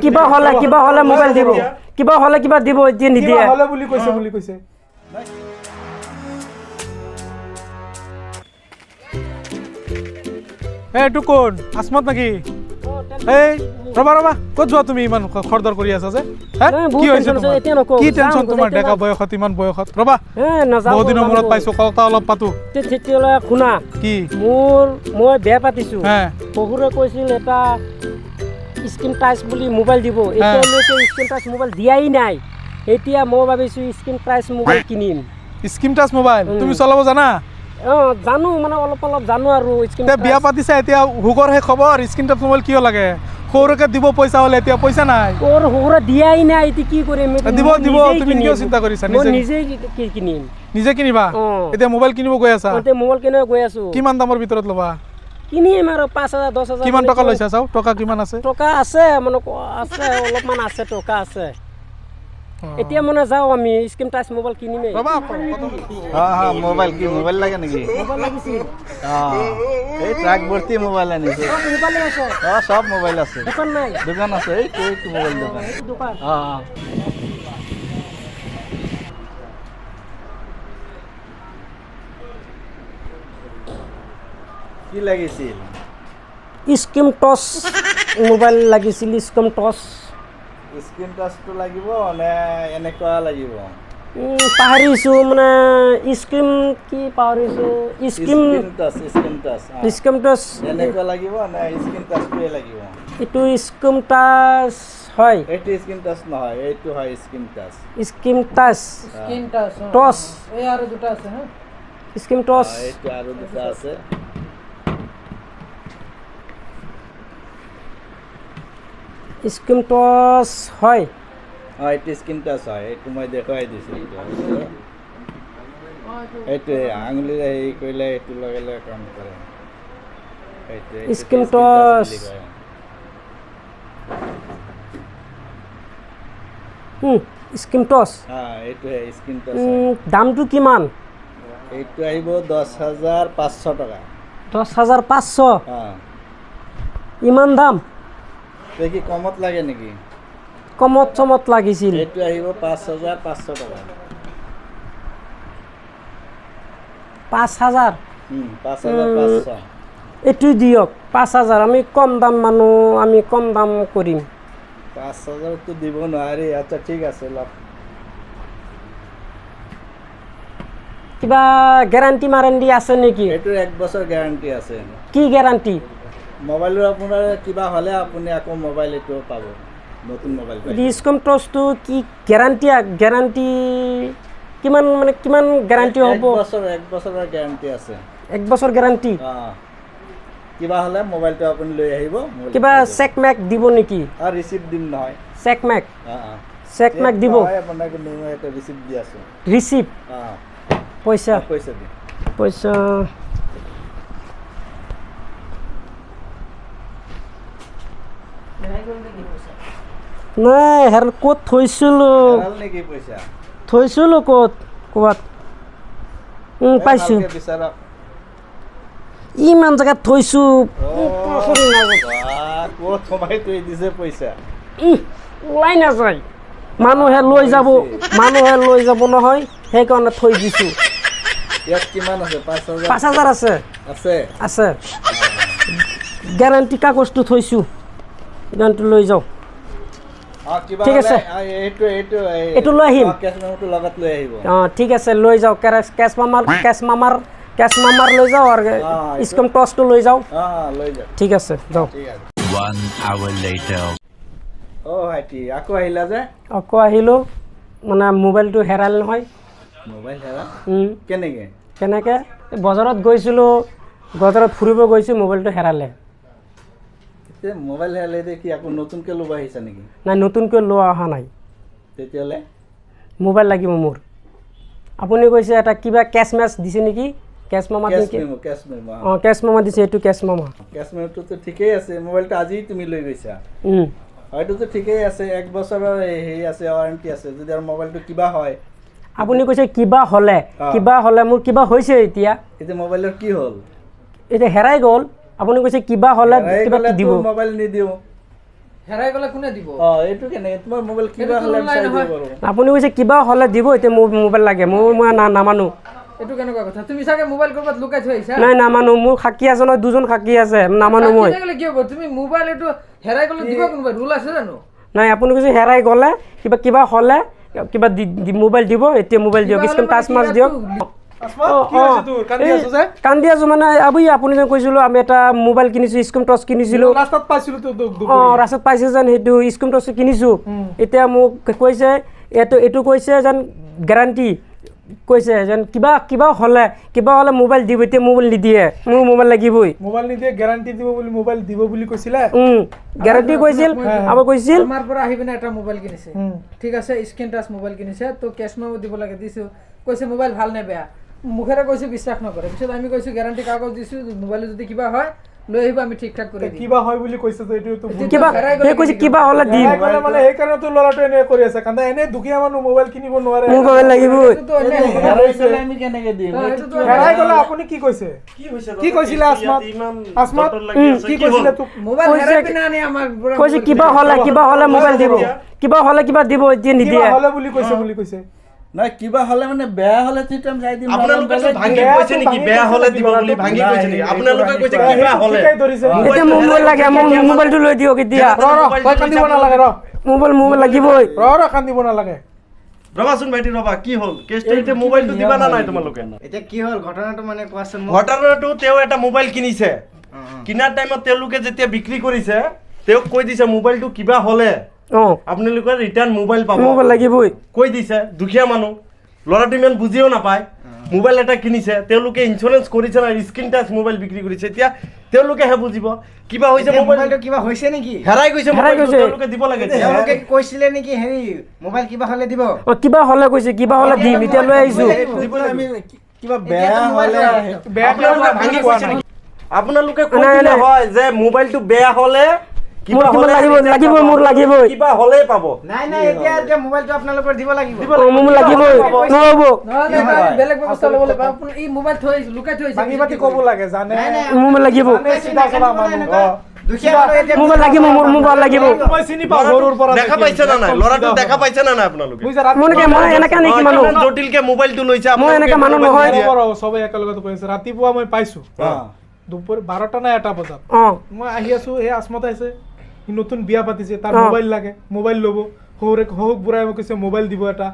কিবা হলে মোবাইল দিব কিবা দিব যে নিদিয়ে হলে বুলি কৈছে এইটো কোন আসমত নাকি এই ৰবা ক'ত যোৱা তুমি ইমান খৰদৰ কৰি আছা যে কি হৈছে কি টেনচন তোমাৰ ডেকা বয়সত ইমান বয়সত ৰবা বহুত দিনৰ মূৰত পাইছো কথা অলপ পাতো তেতিয়ালৈ শুনা কি মই বেয়া পাতিছো শহুৰে কৈছিল এটা স্ক্ৰীন টাচ বুলি মোবাইল দিব এতিয়ালৈকে স্ক্ৰীন টাচ মোবাইল দিয়াই নাই এতিয়া মই ভাবিছো স্ক্ৰীন টাচ মোবাইল কিনিম স্ক্ৰীন টাচ মোবাইল তুমি চলাব জানা জানো মানে অলপ জানো আৰু স্ক্ৰীন বিয়া পাতিছা এতিয়া হুগৰ হে খবৰ স্ক্ৰীন টাচ মোবাইল কিয় লাগে সৰুকে দিব পইচা হলে এতিয়া পইচা নাই সৰুৰে দিয়াই নাই এতিয়া কি কৰিম দিব তুমি কিয় চিন্তা কৰিছা নিজে কিনিম নিজে কিনিবা এতিয়া মোবাইল কিনিব গৈ আছা মোবাইল কিনিব গৈ আছো কিমান দামৰ ভিতৰত ল'বা কিনিম আৰু 5,000 10,000 কিমান টকা লৈছা চাও টকা কিমান আছে টকা আছে মানে আছে অলপমান আছে টকা আছে এতিয়া মানে যাও আমি স্ক্ৰীন টাচ মোবাইল কিনিমে মোবাইল কি মোবাইল লাগে নেকি মোবাইল লাগিছিল এই ট্ৰাক ভৰ্তি মোবাইল আনিছে মোবাইল আছে সব মোবাইল আছে দোকান নাই দোকান আছে এইটো মোবাইল দোকান কি লাগিছিল স্ক্ৰীন টাচ মোবাইল লাগিছিল স্ক্ৰীন টাচ স্ক্ৰীন টাচটো লাগিব নে এনেকুৱা লাগিব পাহৰিছো মানে স্ক্ৰীন কি পাহৰিছো স্ক্ৰীন টাচ এনেকুৱা লাগিব নে স্ক্ৰীন টাচটোৱে লাগিব এইটো স্ক্ৰীন টাচ হয় এইটো স্ক্ৰীন টাচ নহয় এইটো হয় স্ক্ৰীন টাচ টচ এই আৰু দুটা আছে হা স্ক্ৰীন টাচ এইটো আৰু দুটা আছে স্ক্ৰীন টাচ হয় এইটো স্ক্ৰীন টাচ হয় এইটো মই দেখুৱাই দিছোঁ এইটোৱে আঙুলিৰে হেৰি কৰিলে এইটো লগে লগে কাম কৰে স্ক্ৰীন টাচ স্ক্ৰীন টাচ এইটোৱে স্ক্ৰীন টাচ দামটো কিমান এইটো আহিব 10,500 টকা 10,500 ইমান দাম দেখি কমত লাগে নেকি কমত চমত লাগিছিল এইটো আহিব 5,500 টকা 5,000 5,500 এইটো দিয়ক 5,000 আমি কম দাম মানুহ আমি কম দাম কৰিম 5,000 তো দিব নোৱাৰি আচ্ছা ঠিক আছে লওক কিবা গ্যাৰান্টি মাৰেন্টি আছে নেকি এইটো 1 বছৰ গ্যাৰান্টি আছে কি গ্যাৰান্টি মোবাইলৰ আপোনাৰ কিবা হ'লে আপুনি আকৌ মোবাইল এইটো পাব নতুন মোবাইল পাব স্ক্ৰীন টাচটো কি গ্যাৰান্টি কিমান গ্যাৰান্টি হ'ব 1 বছৰৰ গ্যাৰান্টি আছে 1 বছৰ গ্যাৰান্টি কিবা হ'লে মোবাইলটো আপুনি লৈ আহিব কিবা চেক মেক দিব নেকি ৰিচিপ্ট দিম নহয় চেক মেক দিব আপোনাক এটা ৰিচিপ্ট দি আছো ৰিচিপ্ট পইচা দিম পইচা নাই হেৰ ক'ত থৈছিলো ক'ত পাইছো ইমান জেগাত থৈছো ওলাই নাযায় মানুহে লৈ যাব নহয় সেইকাৰণে থৈ দিছো 5,000 আছে গ্যাৰান্টি কাগজটো থৈছো গ্যাৰান্টি লৈ যাও ঠিক আছে এইটো লৈ আহিম ঠিক আছে লৈ যাও কেছ মামাৰ লৈ যাও আৰু স্ক্ৰীন টাচটো লৈ যাও ঠিক আছে যাও 1 hour later আকৌ আহিলো মানে মোবাইলটো হেৰাল নহয় কেনেকে বজাৰত গৈছিলো বজাৰত ফুৰিব গৈছো মোবাইলটো হেৰালে মোবাইল হেৰালে দেখি আকৌ নতুনকৈ ল'ব আহিছা নেকি নাই নতুনকৈ লোৱা অহা নাই তেতিয়াহ'লে মোবাইল লাগিব মোৰ আপুনি কৈছে এটা কিবা কেছ মেছ দিছে নেকি কেছ মামা দিছে কেছ মামা দিছে এইটো কেছ মেমটো তো ঠিকেই আছে মোবাইলটো আজি তুমি লৈ গৈছা হয়তো ঠিকেই আছে 1 বছৰৰ হেৰি আছে ৱাৰেণ্টি আছে যদি আৰু মোবাইলটো কিবা হয় আপুনি কৈছে কিবা হলে মোৰ কিবা হৈছে এতিয়া মোবাইলৰ কি হ'ল এটা হেৰাই গ'ল আপুনি কৈছে কিবা হলে কিবা দিব মোবাইল নিদিও হেৰাই গলে কোনে দিব এইটো কেনেকে তোমাৰ মোবাইল কিবা হলে চাই দিব পাৰো আপুনি কৈছে কিবা হলে দিব এতিয়া মোবাইল লাগে মই নামানো এটো কেনেকুৱা কথা তুমি চাগে মোবাইল কৰবাত লুকাই থৈ আহিছা নাই নামানো মোৰ সাক্ষী আছে নহয় দুজন সাক্ষী আছে নামানো মই কি হ'ব তুমি মোবাইল এটো হেৰাই গলে দিব কোনবা ৰুল আছে জানো নাই আপুনি কৈছে হেৰাই গলে কিবা হলে কিবা মোবাইল দিব এতিয়া মোবাইল দিয়ক স্ক্ৰীন টাচ মাছ দিয়ক কান্দি আছো মানে আপুনি যে কৈছিলো আমি এটা মোবাইল কিনিছো স্ক্ৰীন টাচ কিনিছিলো ৰাস্তাত পাইছিলো তো ৰাস্তাত পাইছে যেন সেইটো স্ক্ৰীন টাচ কিনিছো এতিয়া মোক কৈছে এইটো কৈছে যেন গ্যাৰান্টি কৈছে যেন কিবা হলে মোবাইল দিব এতিয়া মোবাইল নিদিয়ে মোৰ মোবাইল লাগিবই মোবাইল নিদিয়ে গ্যাৰান্টি দিব বুলি মোবাইল দিব বুলি কৈছিলে গ্যাৰান্টি কৈছিল আবাৰ কৈছিল আমাৰ পৰা আহিবনে এটা মোবাইল কিনিছে ঠিক আছে স্ক্ৰীন টাচ মোবাইল কিনিছে তো কেশ মেমো দিব লাগে দিছো কৈছে মোবাইল ভাল নে বেয়া মুখেৰে কৈছে বিশ্বাস নকৰে পিছত আমি কৈছো গ্যাৰান্টি কাগজ দিছো মোবাইল যদি কিবা হয় লৈ আহিব আমি ঠিক ঠাক কৰি দিম কিবা হয় বুলি কৈছে তো এটো তো কিবা হে কৈছে কিবা হলে দিম মানে এই কাৰণে তো লৰাটো এনে কৰি আছে কান্দা এনে দুখীয়া মানুহ মোবাইল কিনিব নোৱাৰে মোবাইল লাগিবই হেৰাইছিলে আমি কেনেকে দিম হেৰাই গলে আপুনি কি কৈছে কি কৈছিলে আসমাত কি কৈছিলে তো মোবাইল হেৰাই পিনা আনি আমাক কৈছে কিবা হলে মোবাইল দিব কিবা দিব এতিয়া নিদিয়ে কিবা হলে বুলি কৈছে নাই কিবা হলে মানে বেয়া হলে তিটাম যাই দিম আপোনালোকে ভাঙি কৈছে নেকি বেয়া হলে দিব বুলি ভাঙি কৈছে নেকি আপোনালোকে কৈছে কিবা হলে এতিয়া মোবাইল লাগে মোবাইলটো লৈ দিয়ক এতিয়া কান্দিব নালাগে মোবাইল লাগিবই কান্দিব নালাগে ৰবাচোন ভাইটি ৰবা কি হল কেছটো এতিয়া মোবাইলটো দিবা না নাই তোমালোকে এতিয়া কি হল ঘটনাটো মানে কোৱাচোন ঘটনাটো তেওঁ এটা মোবাইল কিনিছে কিনাৰ টাইমত তেওঁলোকে যেতিয়া বিক্ৰী কৰিছে তেওঁ কৈ দিছে মোবাইলটো কিবা হলে আপোনালোকে ৰিটাৰ্ণ মোবাইল পাব মোবাইল লাগিবই কৈ দিছে দুখীয়া মানুহ লৰাটো ইমান বুজিও নাপায় মোবাইল এটা কিনিছে তেওঁলোকে ইনস্যুৰেঞ্চ কৰিছে না স্ক্ৰীন টাচ মোবাইল বিক্ৰী কৰিছে এতিয়া তেওঁলোকেহে বুজিব কিবা হৈছে মোবাইলটো কিবা হৈছে নেকি হেৰাই গৈছে তেওঁলোকে দিব লাগে তেওঁলোকে কৈছিলে নেকি হেৰি মোবাইল কিবা হলে দিব কিবা হলে কৈছে কিবা হলে দিম এতিয়া লৈ আহিছো আমি কিবা বেয়া হলে ভাঙি কৈছে নেকি আপোনালোকে কৈ দিলে হয় যে মোবাইলটো বেয়া হলে কিবা লাগিবই কিবা হলে পাব নাই এতিয়া মোবাইলটো আপোনালোকৰ দিব লাগিব মোবাইল লাগিবই নহব বেলেগ ব্যৱস্থা ল'ব লাগিব আপুনি এই মোবাইল থৈ লুকাই থৈ ভাঙি পাতি ক'ব লাগে জানে মোবাইল লাগিব চিধা চলা মানুহ মোবাইল লাগিব মোৰ মোবাইল লাগিব মই চিনি পাওঁ ঘৰৰ পৰা দেখা পাইছে না নাই লৰাটো দেখা পাইছে না নাই আপোনালোকে মই এনেকা নেকি মানুহ জটিলকে মোবাইলটো লৈছে মই এনেকা মানুহ নহয় সবে একেলগে কৈছে ৰাতিপুৱা মই পাইছো দুপৰ 12টা না 1টা বজাত মই আহি আছো এই আসমত আছে ই নতুন বিয়া পাতিছে তাৰ মোবাইল লাগে মোবাইল লব হওক বুঢ়াই মোক কৈছে মোবাইল দিব এটা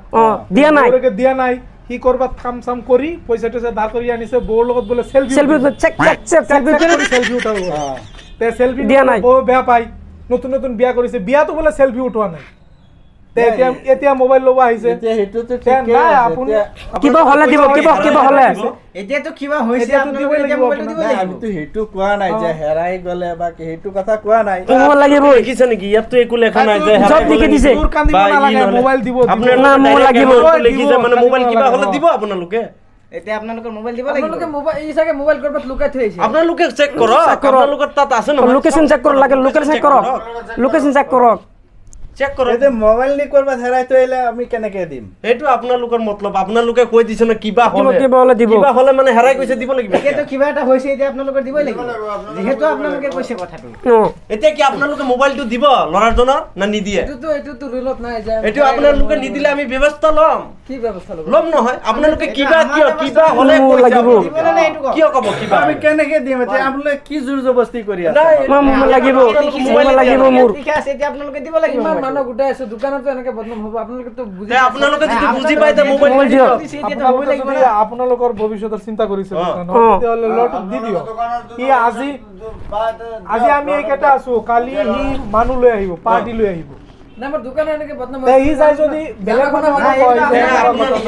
দিয়া নাই কি কৰবাত কাম চাম কৰি পইচাটো ধাৰ কৰি আনিছে বউৰ লগত বোলে সেলফি উঠাব তে সেলফি দিয়া নাই বউ বেয়া পাই নতুন বিয়া কৰিছে বিয়াটো বোলে সেলফি উঠোৱা নাই তে এতিয়া মোবাইল লব আহিছে এতিয়া হেতুটো ঠিক নাই আপুনি কিবা হলে দিব কিবা হলে এতিয়াতো কিবা হৈছে আপোনালোকে এতিয়া মোবাইলটো দিব লাগিব আমিতো হেতু কোৱা নাই যে হেৰাই গলে বা হেতু কথা কোৱা নাই মোবাইল লাগিব দেখিছে নেকি ইয়াতো একো লেখা নাই যে সব লিখি দিছে দূৰ কান্দিব নালাগে মোবাইল দিব আপোনালোকে মোবাইল লাগিব লিখিছে মানে মোবাইল কিবা হলে দিব আপোনালোকে এতিয়া আপোনালোকৰ মোবাইল দিব লাগিব আপোনালোকে মোবাইল এই চাগে মোবাইল কৰবাত লুকাই থৈ আহিছে আপোনালোকে চেক কৰক আপোনালোকৰ তাত আছে নহয় লোকেশন চেক কৰক লাগে লোকেশন চেক কৰক চেক কৰক এতে মোবাইল নি কৰবা হেৰাই থৈলে আমি কেনেকে দিম এইটো আপোনালোকৰ মতলব আপোনালোকে কৈ দিছে না কিবা হলে মানে হেৰাই গৈছে দিব লাগিব এতিয়াতো কিবা এটা হৈছে এতিয়া আপোনালোকে দিবই লাগিব যেহেতু আপোনালোকে কৈছে কথাটো এতিয়া কি আপোনালোকে মোবাইলটো দিব লৰাজনৰ না নিদিয়ে এটোতো ৰুলত নাই যে এইটো আপোনালোকে নিদিলে আমি ব্যৱস্থা লম কি ব্যৱস্থা লম নহয় আপোনালোকে কিবা হলে লাগিব কিয় কব কিবা আমি কেনেকে দিম এতিয়া আপোনালোকে কি জোৰ জবস্তি কৰি আছে লাগিব মোৰ ঠিক আছে এতিয়া আপোনালোকে দিব লাগিব মানুহ গোটাই আছে দোকানতো এনেকে বদনাম হ'ব আপোনালোকে তো বুজি আপোনালোকে যদি বুজি পায় তে মোবাইল দিও আপোনালোকৰ ভৱিষ্যতৰ চিন্তা কৰিছে তেতিয়াহ'লে লট দি দিও কি আজি আমি এইকেইটা আছো কালি হি মানুহ লৈ আহিব পাৰ্টি লৈ আহিব নামৰ দোকান এনেকে বদনাম হি যাই যদি বেলেগ কোনো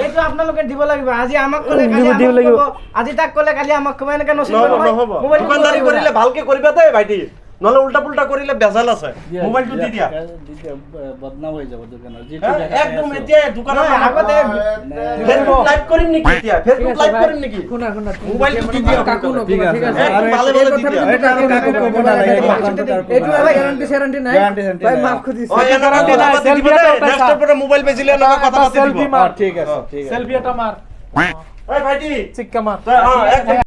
এইটো আপোনালোকে দিব লাগিব আজি আমাক ক'লে কালি দিব লাগিব আজি তাক ক'লে কালি আমাক কমাই এনেকে নচলিব মোবাইল দোকানদাৰী কৰিলে ভালকে কৰিবা দে ভাইটি নহলে উল্টা পুল্টা কৰিলে বেজাল আছে মোবাইলটো দি দিয়া বদনাম হৈ যাব দোকানৰ যেটো একদম এতিয়া দোকানৰ আগতে ফেসবুক লাইভ কৰিম নেকি এতিয়া ফেসবুক লাইভ কৰিম নেকি শুনা মোবাইলটো দি দিয়া কাকু নকবা ঠিক আছে আৰু ভালে ভালে দি দিয়া কাকু ক'ব নালাগে এটো গ্যাৰান্টি নাই ভাই মাফ খুদিছে নেক্সটৰ পৰা মোবাইল বেচিলে না কথা পাতি দিব ঠিক আছে সেলফি এটা মাৰ ওই ভাইটি চিক্কা মাৰ একদম